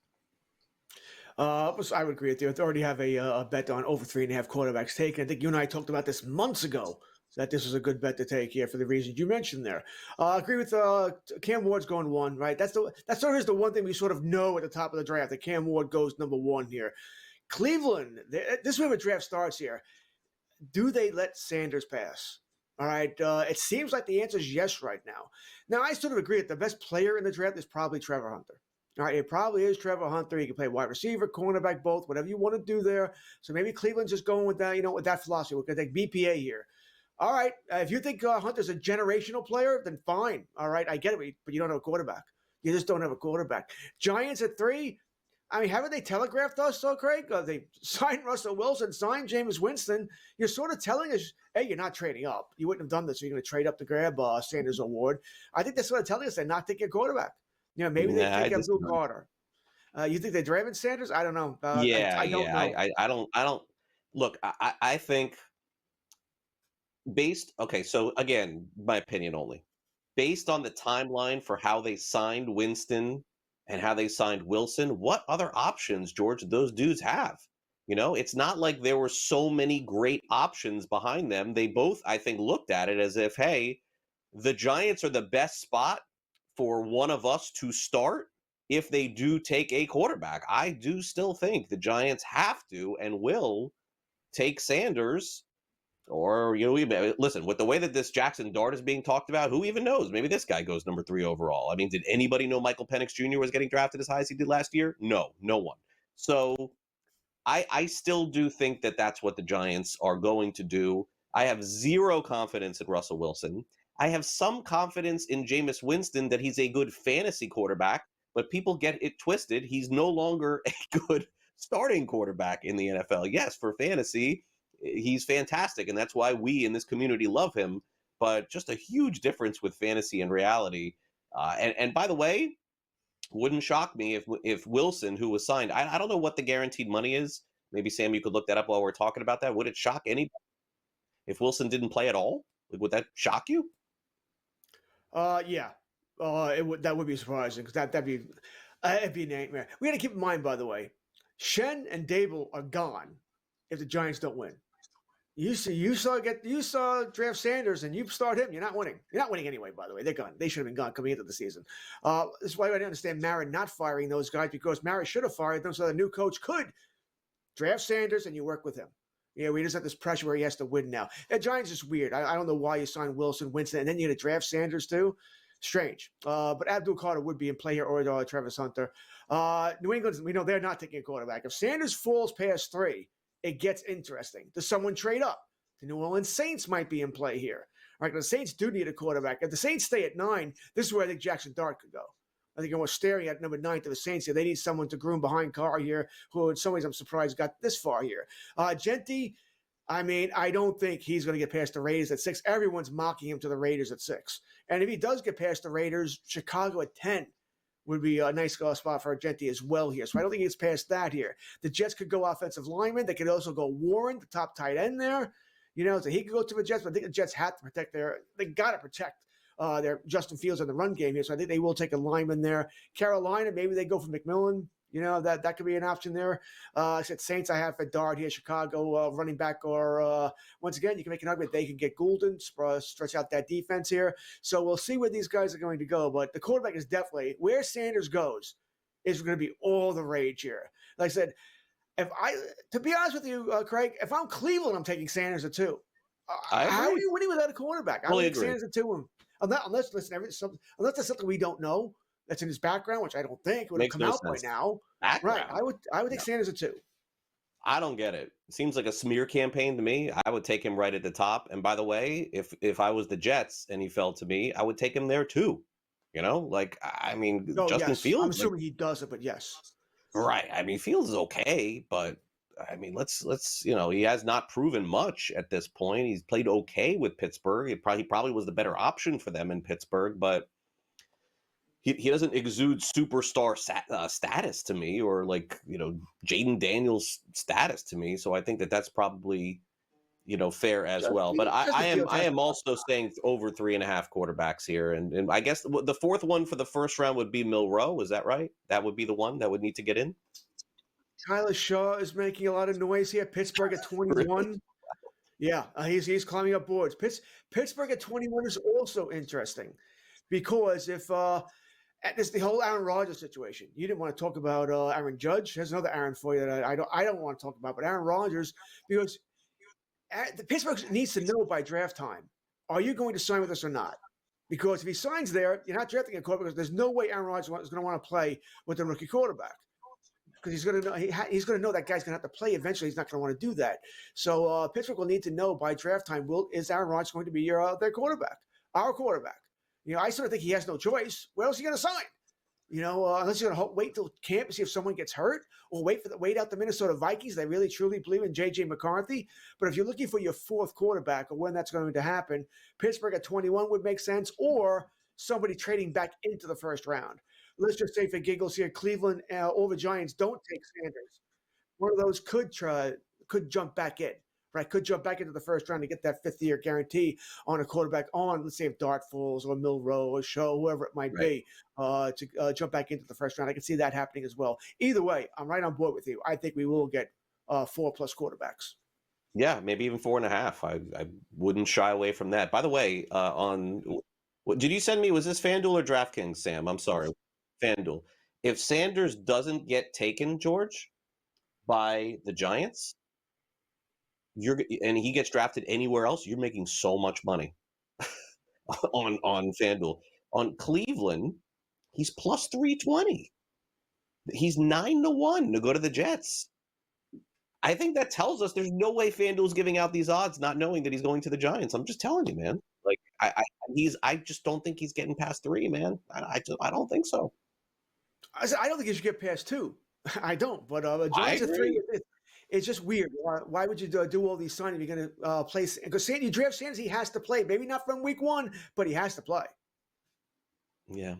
I would agree with you. I already have a bet on over 3.5 quarterbacks taken. I think you and I talked about this months ago, that this was a good bet to take here for the reasons you mentioned there. I agree with Cam Ward's going 1, right? That sort of is the one thing we sort of know at the top of the draft, that Cam Ward goes number 1 here. Cleveland, this is where the draft starts here. Do they let Sanders pass? All right. It seems like the answer is yes right now. Now, I sort of agree that the best player in the draft is probably Trevor Hunter. All right. It probably is Trevor Hunter. He can play wide receiver, cornerback, both, whatever you want to do there. So maybe Cleveland's just going with that, with that philosophy. We're going to take BPA here. All right. If you think Hunter's a generational player, then fine. All right. I get it. But you don't have a quarterback. You just don't have a quarterback. Giants at 3. Haven't they telegraphed us, Craig? They signed Russell Wilson, signed Jameis Winston. You're sort of telling us, hey, you're not trading up. You wouldn't have done this. So you're going to trade up to grab Sanders or Ward. I think they're sort of telling us they're not taking a quarterback. Maybe they take up Drew Carter. You think they're driving Sanders? I don't know. I don't know. I don't. Look, I think so again, my opinion only. Based on the timeline for how they signed Winston and how they signed Wilson, what other options, George, those dudes have? It's not like there were so many great options behind them. They both, I think, looked at it as if, hey, the Giants are the best spot for one of us to start if they do take a quarterback. I do still think the Giants have to and will take Sanders. Or, listen, with the way that this Jackson Dart is being talked about, who even knows? Maybe this guy goes number 3 overall. Did anybody know Michael Penix Jr. was getting drafted as high as he did last year? No one. So I still do think that that's what the Giants are going to do. I have zero confidence in Russell Wilson. I have some confidence in Jameis Winston that he's a good fantasy quarterback, but people get it twisted. He's no longer a good starting quarterback in the NFL. Yes, for fantasy, he's fantastic, and that's why we in this community love him, but just a huge difference with fantasy and reality. And by the way, wouldn't shock me if Wilson, who was signed, I don't know what the guaranteed money is. Maybe, Sam, you could look that up while we're talking about that. Would it shock anybody if Wilson didn't play at all? Would that shock you? Yeah. That would be surprising, because it'd be a nightmare. We got to keep in mind, by the way, Shen and Dable are gone if the Giants don't win. You saw draft Sanders and you start him. You're not winning. You're not winning anyway, by the way. They're gone. They should have been gone coming into the season. This is why I didn't understand Mara not firing those guys, because Mara should have fired them so the new coach could draft Sanders and you work with him. We just have this pressure where he has to win now. The Giants is weird. I don't know why you signed Wilson, Winston, and then you're going to draft Sanders too. Strange. But Abdul Carter would be in play here, or Travis Hunter. New England, we know they're not taking a quarterback. If Sanders falls past 3, it gets interesting. Does someone trade up? The New Orleans Saints might be in play here. All right, the Saints do need a quarterback. If the Saints stay at 9, this is where I think Jackson Dart could go. I think we're staring at number 9 to the Saints here. They need someone to groom behind Carr here, who in some ways I'm surprised got this far here. Genti, I mean, I don't think he's going to get past the Raiders at 6. Everyone's mocking him to the Raiders at 6. And if he does get past the Raiders, Chicago at 10 would be a nice spot for Genti as well here. So I don't think he gets past that here. The Jets could go offensive lineman. They could also go Warren, the top tight end there. So he could go to the Jets, but I think the Jets have to protect they got to protect their Justin Fields in the run game here. So I think they will take a lineman there. Carolina, maybe they go for McMillan. That could be an option there. I said Saints, I have for Dart here. Chicago running back, or once again, you can make an argument they can get Goulden, stretch out that defense here. So we'll see where these guys are going to go. But the quarterback is definitely where Sanders goes is going to be all the rage here. Like I said, to be honest with you, Craig, if I'm Cleveland, I'm taking Sanders at 2. How are you winning without a quarterback? I would take Sanders at 2. Unless there's something we don't know that's in his background, which I don't think would have come out by now. Right. I would take Sanders at 2. I don't get it. It seems like a smear campaign to me. I would take him right at the top. And by the way, if I was the Jets and he fell to me, I would take him there too. Justin Fields. I'm assuming he does it, but yes. Right. I mean, Fields is okay, but I mean, let's he has not proven much at this point. He's played okay with Pittsburgh. He probably was the better option for them in Pittsburgh, but he doesn't exude superstar status to me, or Jaden Daniels status to me. So I think that's probably fair as well. But I am also saying over 3.5 quarterbacks here, and I guess the fourth one for the first round would be Milroe. Is that right? That would be the one that would need to get in. Tyler Shaw is making a lot of noise here. Pittsburgh at 21. Yeah, he's climbing up boards. Pittsburgh at 21 is also interesting because if this the whole Aaron Rodgers situation. You didn't want to talk about Aaron Judge. There's another Aaron for you that I don't want to talk about, but Aaron Rodgers, because the Pittsburgh needs to know by draft time, are you going to sign with us or not? Because if he signs there, you're not drafting a quarterback, because there's no way Aaron Rodgers is going to want to play with a rookie quarterback. Because he's going to know that guy's going to have to play eventually. He's not going to want to do that. So Pittsburgh will need to know by draft time, is Aaron Rodgers going to be their quarterback, our quarterback? I sort of think he has no choice. Where else are you going to sign? Unless you're going to wait till camp and see if someone gets hurt, or wait out the Minnesota Vikings. They really truly believe in J.J. McCarthy. But if you're looking for your fourth quarterback, or when that's going to happen, Pittsburgh at 21 would make sense, or somebody trading back into the first round. Let's just say for giggles here, Cleveland or the Giants don't take Sanders. One of those could jump back in. Right, could jump back into the first round to get that 5th-year guarantee on a quarterback let's say, if Dart falls or Milroe or Shaw, whoever it might be, to jump back into the first round. I can see that happening as well. Either way, I'm right on board with you. I think we will get 4+ quarterbacks. Yeah, maybe even 4.5. I wouldn't shy away from that. By the way, did you send me? Was this FanDuel or DraftKings, Sam? I'm sorry, FanDuel. If Sanders doesn't get taken, George, by the Giants, and he gets drafted anywhere else, you're making so much money on FanDuel. On Cleveland, he's plus 320. He's 9-1 to go to the Jets. I think that tells us there's no way FanDuel's giving out these odds not knowing that he's going to the Giants. I'm just telling you, man. I just don't think he's getting past 3, man. I don't think so. I don't think he should get past 2. I don't. But Giants at 3. It's just weird. Why would you do all these signings? You're going to play because you draft Sanders, he has to play. Maybe not from week 1, but he has to play. Yeah,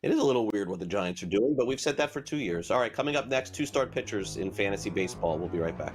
it is a little weird what the Giants are doing, but we've said that for 2 years. All right, coming up next, 2-start pitchers in fantasy baseball. We'll be right back.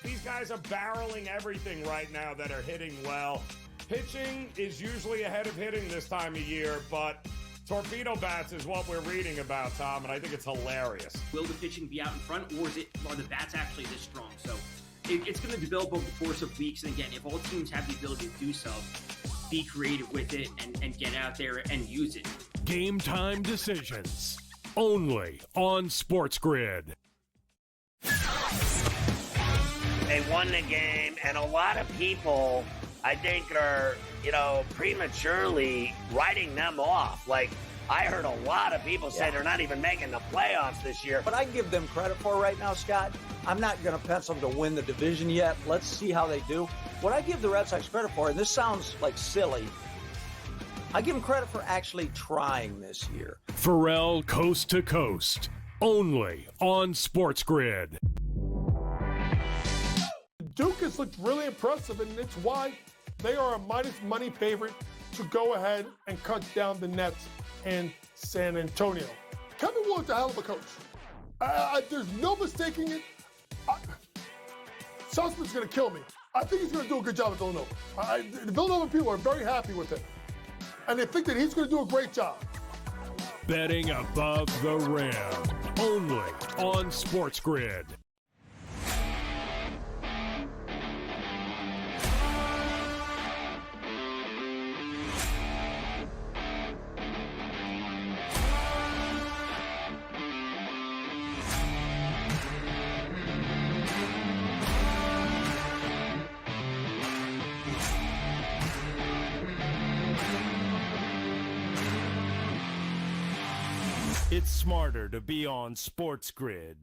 These guys are barreling everything right now that are hitting well. Pitching is usually ahead of hitting this time of year, but torpedo bats is what we're reading about, Tom, and I think it's hilarious. Will the pitching be out in front, or are the bats actually this strong? So it's going to develop over the course of weeks. And again, if all teams have the ability to do so, be creative with it and get out there and use it. Game time decisions only on SportsGrid. They won the game, and a lot of people, I think, are, prematurely writing them off. Like, I heard a lot of people say they're not even making the playoffs this year. What I give them credit for right now, Scott, I'm not going to pencil them to win the division yet. Let's see how they do. What I give the Red Sox credit for, and this sounds like silly, I give them credit for actually trying this year. Pharrell Coast to Coast, only on SportsGrid. Duke has looked really impressive, and it's why they are a minus money favorite to go ahead and cut down the Nets in San Antonio. Kevin Willard's a hell of a coach. There's no mistaking it. Sussman's going to kill me. I think he's going to do a good job at Villanova. The Villanova people are very happy with it, and they think that he's going to do a great job. Betting above the rim, only on SportsGrid. It's smarter to be on SportsGrid.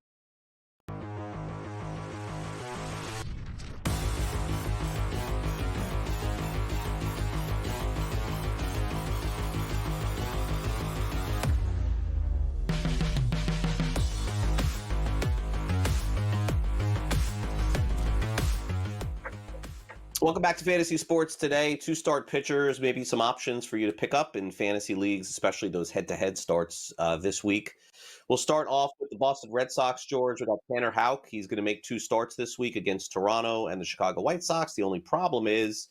Welcome back to Fantasy Sports today. 2-start pitchers, maybe some options for you to pick up in fantasy leagues, especially those head-to-head starts this week. We'll start off with the Boston Red Sox, George. We've got Tanner Houck. He's going to make 2 starts this week against Toronto and the Chicago White Sox. The only problem is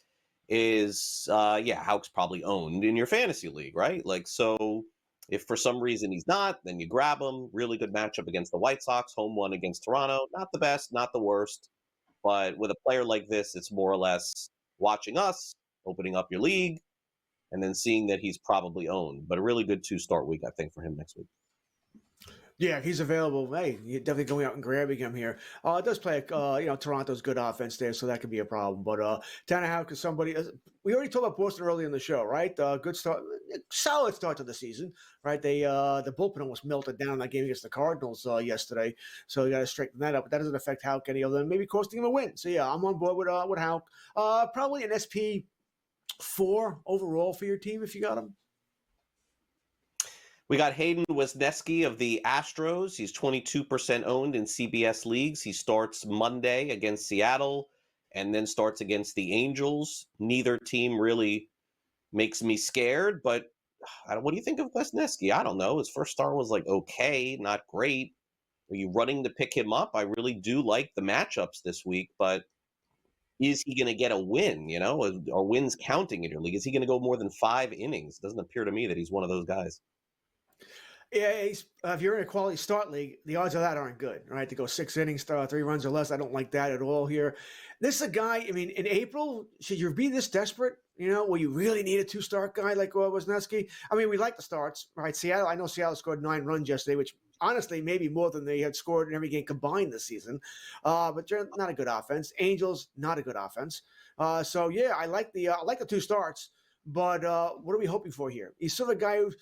Houck's probably owned in your fantasy league, right? So if for some reason he's not, then you grab him. Really good matchup against the White Sox. Home one against Toronto. Not the best, not the worst. But with a player like this, it's more or less watching us, opening up your league, and then seeing that he's probably owned. But a really good 2-start week, I think, for him next week. Yeah, he's available. Hey, you're definitely going out and grabbing him here. It does play, Toronto's good offense there, so that could be a problem. But Tanner Houck is somebody. We already talked about Boston early in the show, right? Good start, solid start to the season, right? They the bullpen almost melted down in that game against the Cardinals yesterday, so you got to straighten that up. But that doesn't affect Houck any other than maybe costing him a win. So yeah, I'm on board with Houck. Probably an SP4 overall for your team if you got him. We got Hayden Wesneski of the Astros. He's 22% owned in CBS leagues. He starts Monday against Seattle and then starts against the Angels. Neither team really makes me scared, but what do you think of Wesneski? I don't know. His first start was okay, not great. Are you running to pick him up? I really do like the matchups this week, but is he going to get a win? Are wins counting in your league? Is he going to go more than 5 innings? It doesn't appear to me that he's one of those guys. Yeah, if you're in a quality start league, the odds of that aren't good, right? To go 6 innings, 3 runs or less, I don't like that at all here. This is a guy, in April, should you be this desperate, where you really need a 2-start guy like Wesneski? We like the starts, right? Seattle, I know Seattle scored 9 runs yesterday, which honestly maybe more than they had scored in every game combined this season. But they're not a good offense. Angels, not a good offense. So yeah, I like the 2 starts, but what are we hoping for here? He's sort of a guy who's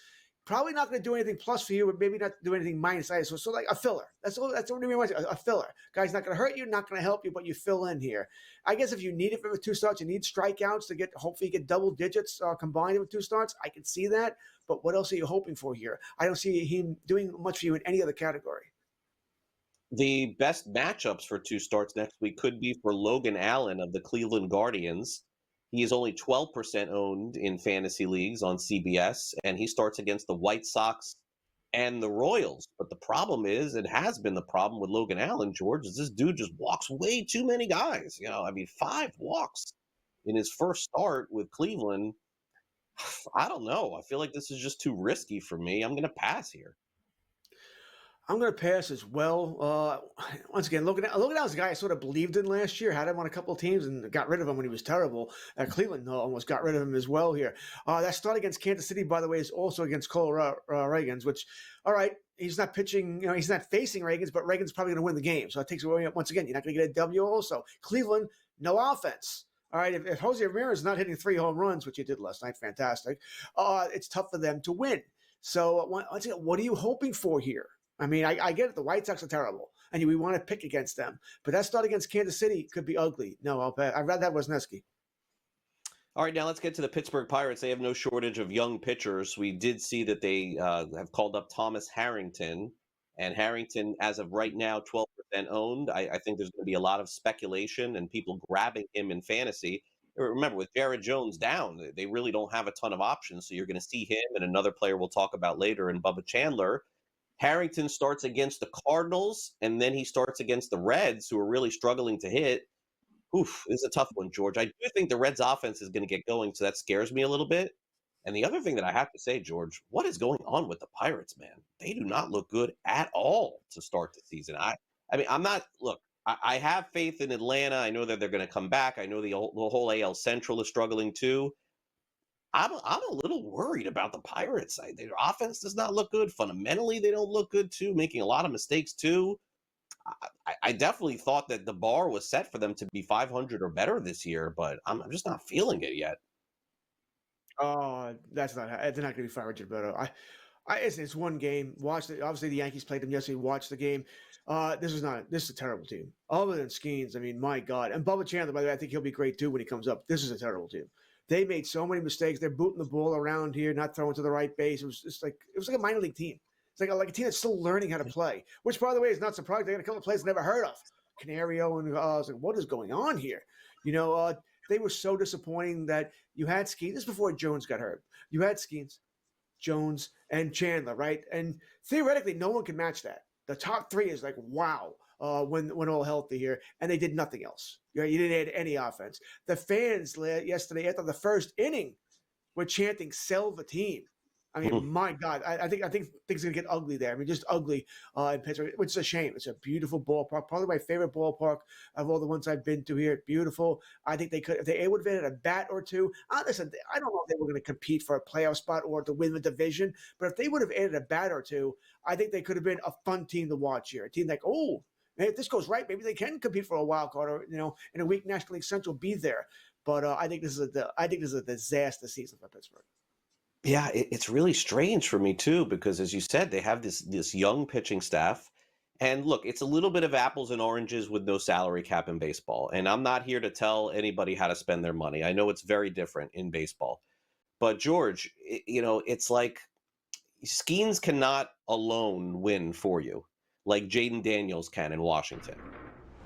probably not going to do anything plus for you, but maybe not do anything minus either. So like a filler. That's what it means. A filler. Guy's not going to hurt you, not going to help you, but you fill in here. I guess if you need it for 2 starts, you need strikeouts to hopefully get double digits combined with 2 starts. I can see that. But what else are you hoping for here? I don't see him doing much for you in any other category. The best matchups for 2 starts next week could be for Logan Allen of the Cleveland Guardians. He is only 12% owned in fantasy leagues on CBS, and he starts against the White Sox and the Royals. But the problem is, it has been the problem with Logan Allen, George, is this dude just walks way too many guys. 5 walks in his first start with Cleveland. I don't know. I feel like this is just too risky for me. I'm going to pass here. I'm going to pass as well. Once again, looking at as a guy I sort of believed in last year, had him on a couple of teams and got rid of him when he was terrible. Cleveland almost got rid of him as well here. That start against Kansas City, by the way, is also against Cole Reagans, which, all right, he's not pitching, he's not facing Reagans, but Reagans probably going to win the game. So it takes away, once again, you're not going to get a W also. Cleveland, no offense. All right, if Jose Ramirez is not hitting 3 home runs, which he did last night, fantastic, it's tough for them to win. So once again, what are you hoping for here? I mean, I get it. The White Sox are terrible, and we want to pick against them. But that start against Kansas City could be ugly. No, I'd rather that Wisniewski. All right, now let's get to the Pittsburgh Pirates. They have no shortage of young pitchers. We did see that they have called up Thomas Harrington, and Harrington, as of right now, 12% owned. I think there's going to be a lot of speculation and people grabbing him in fantasy. Remember, with Jared Jones down, they really don't have a ton of options. So you're going to see him and another player we'll talk about later in Bubba Chandler. Harrington starts against the Cardinals, and then he starts against the Reds, who are really struggling to hit. Oof, this is a tough one, George. I do think the Reds' offense is going to get going, so that scares me a little bit. And the other thing that I have to say, George, what is going on with the Pirates, man? They do not look good at all to start the season. I mean, I'm not – look, I have faith in Atlanta. I know that they're going to come back. I know the whole AL Central is struggling too. I'm a little worried about the Pirates. Their offense does not look good. Fundamentally, they don't look good too, making a lot of mistakes too. I definitely thought that the bar was set for them to be 500 or better this year, but I'm just not feeling it yet. Oh, they're not going to be 500 better. It's one game. Watch it. Obviously, the Yankees played them yesterday. Watch the game. This is a terrible team. Other than Skeens, I mean, my God. And Bubba Chandler, by the way, I think he'll be great too when he comes up. This is a terrible team. They made so many mistakes. They're booting the ball around here, not throwing to the right base. It was like a minor league team. It's like a team that's still learning how to play, which, by the way, is not surprising. They got a couple of players never heard of. Canario, and I was like, what is going on here? They were so disappointing that you had Skeens. This is before Jones got hurt. You had Skeens, Jones, and Chandler, right? And theoretically, no one can match that. The top 3 is like, wow. When all healthy here, and they did nothing else. You didn't add any offense. The fans yesterday after the first inning were chanting "Sell the team." I mean, my God, I think things are gonna get ugly there. I mean, just ugly in Pittsburgh, which is a shame. It's a beautiful ballpark, probably my favorite ballpark of all the ones I've been to here. Beautiful. I think if they would have added a bat or two. Listen, I don't know if they were going to compete for a playoff spot or to win the division, but if they would have added a bat or two, I think they could have been a fun team to watch here. A team like, oh. If this goes right, maybe they can compete for a wild card, or in a weak National League Central, be there. But I think this is a disaster season for Pittsburgh. Yeah, it's really strange for me too, because as you said, they have this young pitching staff, and look, it's a little bit of apples and oranges with no salary cap in baseball. And I'm not here to tell anybody how to spend their money. I know it's very different in baseball, but George, it's like Skeens cannot alone win for you, like Jaden Daniels can in Washington.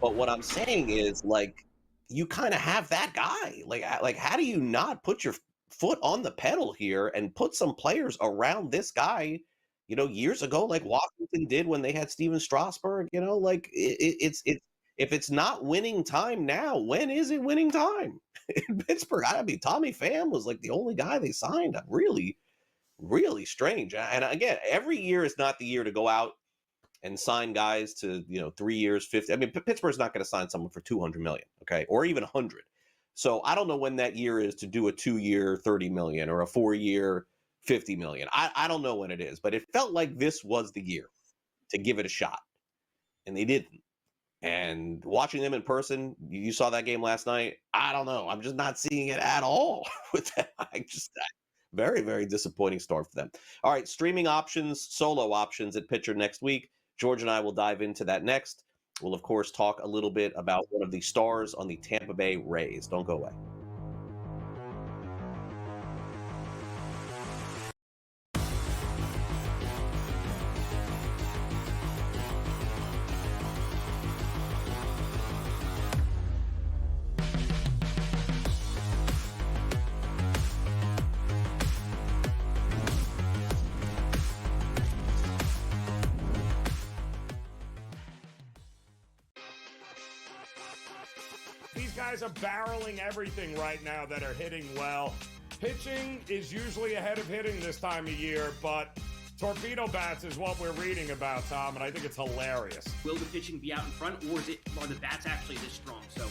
But what I'm saying is, like, you kind of have that guy. Like, how do you not put your foot on the pedal here and put some players around this guy, years ago, like Washington did when they had Steven Strasburg? It's if it's not winning time now, when is it winning time in Pittsburgh? I mean, Tommy Pham was like the only guy they signed. Really, really strange. And again, every year is not the year to go out and sign guys to 3 years, 50. I mean, Pittsburgh's not going to sign someone for $200 million, okay, or even 100. So I don't know when that year is to do a 2-year $30 million or a 4-year $50 million. I don't know when it is, but it felt like this was the year to give it a shot, and they didn't. And watching them in person, you saw that game last night. I don't know. I'm just not seeing it at all with that. Very, very disappointing start for them. All right, streaming options, solo options at pitcher next week. George and I will dive into that next. We'll, of course, talk a little bit about one of the stars on the Tampa Bay Rays. Don't go away. These guys are barreling everything right now that are hitting well. Pitching is usually ahead of hitting this time of year, but torpedo bats is what we're reading about, Tom, and I think it's hilarious. Will the pitching be out in front, or are the bats actually this strong? So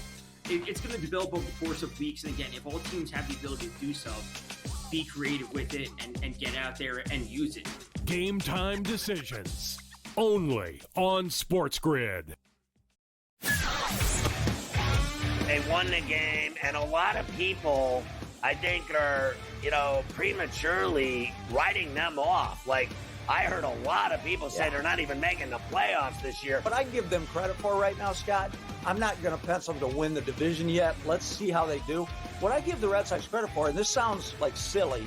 it's going to develop over the course of weeks. And again, if all teams have the ability to do so, be creative with it and get out there and use it. Game time decisions. Only on SportsGrid. They won the game, and a lot of people, I think, are, prematurely writing them off. Like, I heard a lot of people say they're not even making the playoffs this year. What I give them credit for right now, Scott, I'm not going to pencil them to win the division yet. Let's see how they do. What I give the Red Sox credit for, and this sounds like silly,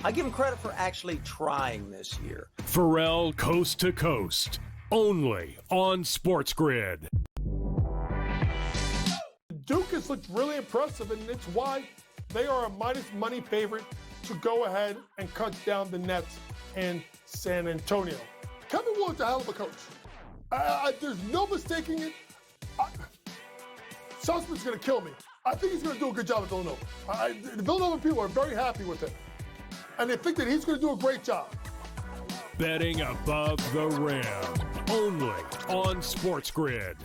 I give them credit for actually trying this year. Pharrell Coast to Coast. Only on SportsGrid. Duke has looked really impressive, and it's why they are a minus money favorite to go ahead and cut down the Nets and San Antonio. Kevin Willard's a hell of a coach. There's no mistaking it. Sussman's going to kill me. I think he's going to do a good job at Villanova. The Villanova people are very happy with him, and they think that he's going to do a great job. Betting above the rim. Only on SportsGrid.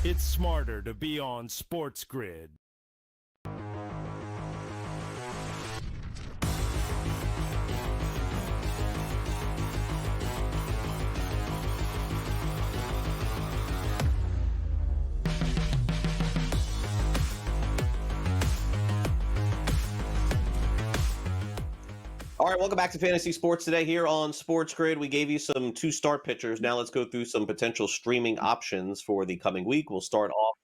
It's smarter to be on SportsGrid. All right, welcome back to Fantasy Sports Today here on SportsGrid. We gave you some two-start pitchers. Now let's go through some potential streaming options for the coming week. We'll start off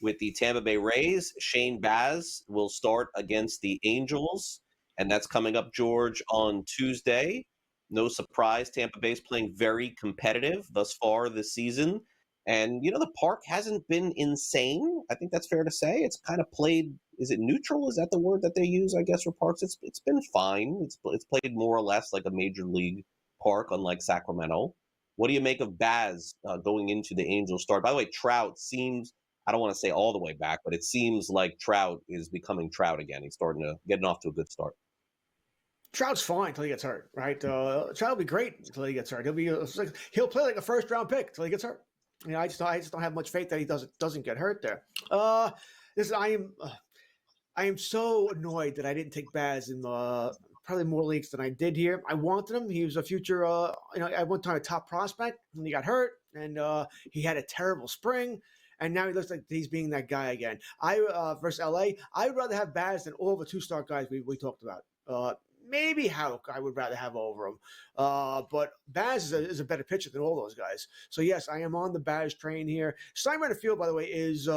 with the Tampa Bay Rays. Shane Baz will start against the Angels, and that's coming up, George, on Tuesday. No surprise, Tampa Bay's playing very competitive thus far this season. And, the park hasn't been insane. I think that's fair to say. It's kind of played, is it neutral? Is that the word that they use, I guess, for parks? It's been fine. It's played more or less like a major league park, unlike Sacramento. What do you make of Baz going into the Angels start? By the way, Trout seems, I don't want to say all the way back, but it seems like Trout is becoming Trout again. He's getting off to a good start. Trout's fine until he gets hurt, right? Trout will be great until he gets hurt. He'll play like a first-round pick until he gets hurt. I just don't have much faith that he doesn't get hurt there. Listen, I am so annoyed that I didn't take Baz in probably more leagues than I did here. I wanted him. He was a future, at one time a top prospect, and he got hurt, and he had a terrible spring, and now he looks like he's being that guy again. Versus LA, I would rather have Baz than all the two-star guys we talked about. Maybe Houck I would rather have over him. But Baz is a better pitcher than all those guys. So, yes, I am on the Baz train here. Steinbrenner Field, by the way, is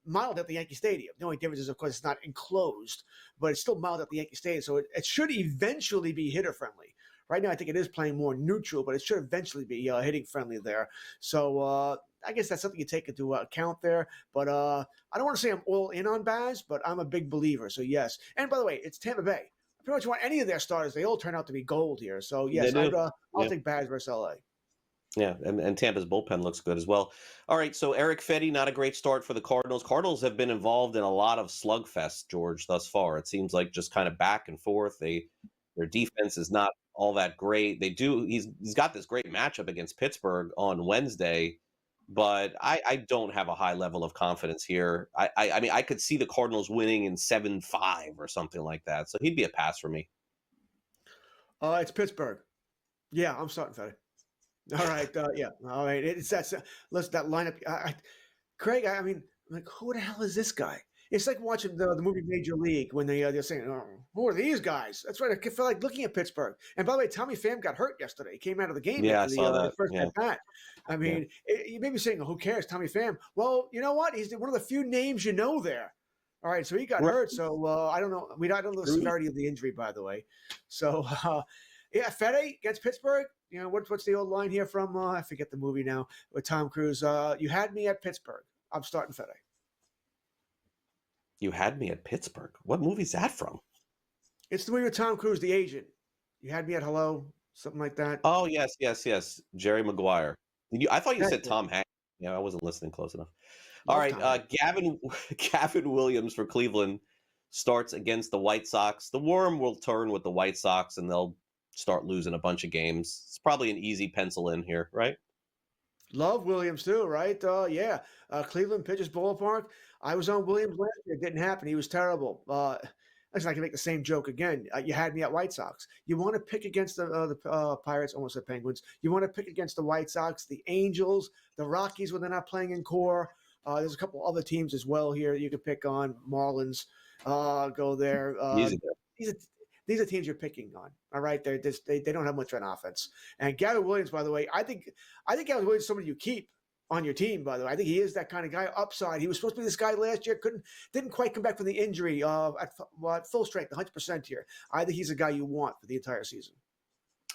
modeled at the Yankee Stadium. The only difference is, of course, it's not enclosed, but it's still modeled at the Yankee Stadium. So it should eventually be hitter-friendly. Right now, I think it is playing more neutral, but it should eventually be hitting-friendly there. So I guess that's something you take into account there. But I don't want to say I'm all in on Baz, but I'm a big believer. So, yes. And, by the way, it's Tampa Bay. Pretty much want any of their starters. They all turn out to be gold here. So, yes, I'll take Baz versus LA. Yeah, and Tampa's bullpen looks good as well. All right, so Eric Fedde, not a great start for the Cardinals. Cardinals have been involved in a lot of slugfest, George, thus far. It seems like just kind of back and forth. Their defense is not all that great. He's got this great matchup against Pittsburgh on Wednesday, but I don't have a high level of confidence here. I mean, I could see the Cardinals winning in 7-5 or something like that. So he'd be a pass for me. It's Pittsburgh. Yeah, I'm starting Fedde. All right. Yeah. All right. It's that lineup. Craig, I mean, like, who the hell is this guy? It's like watching the movie Major League when they're saying, "Oh, who are these guys?" That's right. I feel like looking at Pittsburgh. And by the way, Tommy Pham got hurt yesterday. He came out of the game Yeah, I after saw the that. first Yeah. at bat. I mean, you may be saying, "Who cares, Tommy Pham?" Well, you know what? He's one of the few names you know there. All right, so he got hurt. So I don't know. I don't know the severity of the injury, by the way. So Yeah, Fede against Pittsburgh. You know, what's the old line here from, I forget the movie now, with Tom Cruise. You had me at Pittsburgh. I'm starting Fede. You had me at Pittsburgh. What movie's that from? It's the movie with Tom Cruise, the agent. You had me at hello, something like that. Oh, yes. Jerry Maguire. I thought you That's said it. Tom Hanks. Yeah, I wasn't listening close enough. All Love right, Tom Hanks. Gavin Williams for Cleveland starts against the White Sox. The worm will turn with the White Sox, and they'll start losing a bunch of games. It's probably an easy pencil in here, right? Love Williams too, right? Yeah. Cleveland pitches ballpark. I was on Williams last year. It didn't happen. He was terrible. Listen, I can make the same joke again. You had me at White Sox. You want to pick against the Pirates, almost the Penguins. You want to pick against the White Sox, the Angels, the Rockies when they're not playing in core. There's a couple other teams as well here you can pick on. Marlins, go there. Easy. These are teams you're picking on. All right, they don't have much on offense. And Gavin Williams, by the way, I think Gavin Williams is somebody you keep on your team. By the way, I think he is that kind of guy. Upside. He was supposed to be this guy last year. Didn't quite come back from the injury at full strength, 100% here. I think he's a guy you want for the entire season.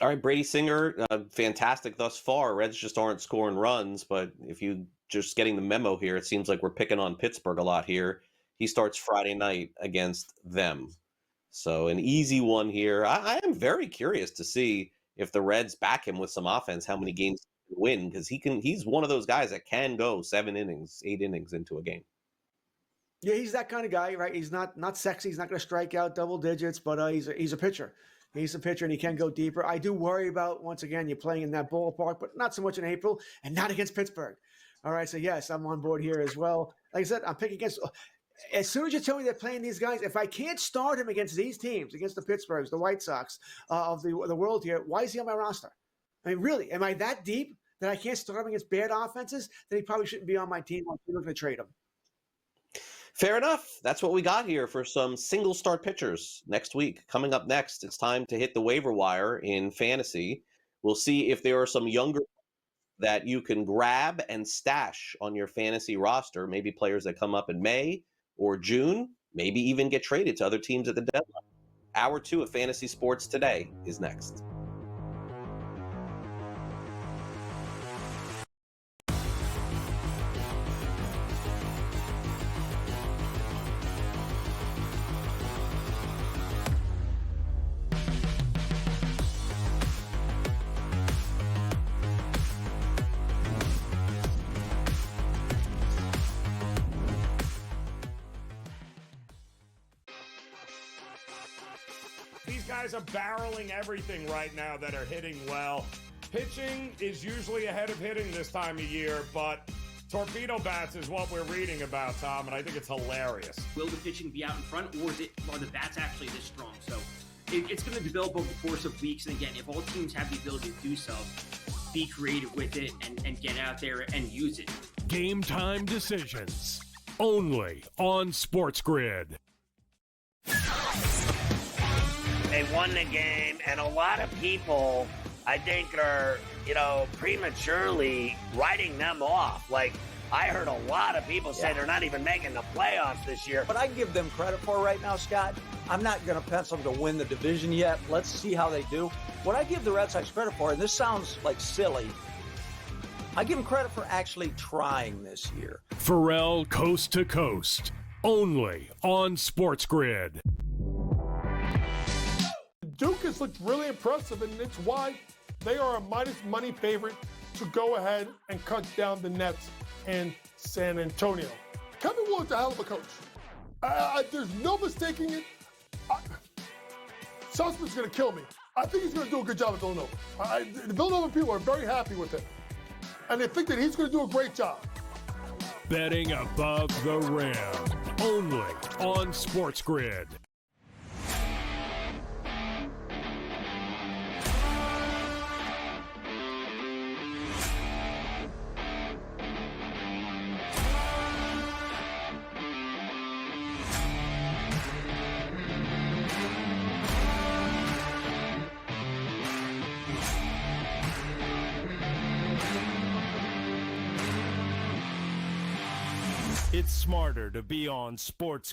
All right, Brady Singer, fantastic thus far. Reds just aren't scoring runs, but if you just getting the memo here, it seems like we're picking on Pittsburgh a lot here. He starts Friday night against them. So an easy one here. I am very curious to see if the Reds back him with some offense, how many games he can win, because he's one of those guys that can go 7 innings, 8 innings into a game. Yeah, he's that kind of guy, right? He's not sexy. He's not going to strike out double digits, but he's a pitcher. He's a pitcher, and he can go deeper. I do worry about, once again, you're playing in that ballpark, but not so much in April, and not against Pittsburgh. All right, so yes, I'm on board here as well. Like I said, I'm picking against. As soon as you tell me they're playing these guys, if I can't start him against these teams, against the Pittsburghs, the White Sox of the world here, why is he on my roster? I mean, really, am I that deep that I can't start him against bad offenses? Then he probably shouldn't be on my team. I'm looking to trade him. Fair enough. That's what we got here for some single start pitchers next week. Coming up next, it's time to hit the waiver wire in fantasy. We'll see if there are some younger that you can grab and stash on your fantasy roster, maybe players that come up in May or June, maybe even get traded to other teams at the deadline. Hour 2 of Fantasy Sports Today is next. These guys are barreling everything right now that are hitting well. Pitching is usually ahead of hitting this time of year, but torpedo bats is what we're reading about, Tom, and I think it's hilarious. Will the pitching be out in front, or are the bats actually this strong? So it's going to develop over the course of weeks. And again, if all teams have the ability to do so, be creative with it and get out there and use it. Game time decisions. Only on SportsGrid. They won the game, and a lot of people, I think, are, prematurely writing them off. Like, I heard a lot of people say they're not even making the playoffs this year. But I give them credit for right now, Scott. I'm not going to pencil them to win the division yet. Let's see how they do. What I give the Red Sox credit for, and this sounds like silly, I give them credit for actually trying this year. Pharrell Coast to Coast. Only on SportsGrid. Duke has looked really impressive, and it's why they are a minus money favorite to go ahead and cut down the Nets and San Antonio. Kevin Willard's a hell of a coach. There's no mistaking it. Sussman's going to kill me. I think he's going to do a good job at Villanova. The Villanova people are very happy with him, and they think that he's going to do a great job. Betting above the rim. Only on SportsGrid. It's smarter to be on SportsGrid.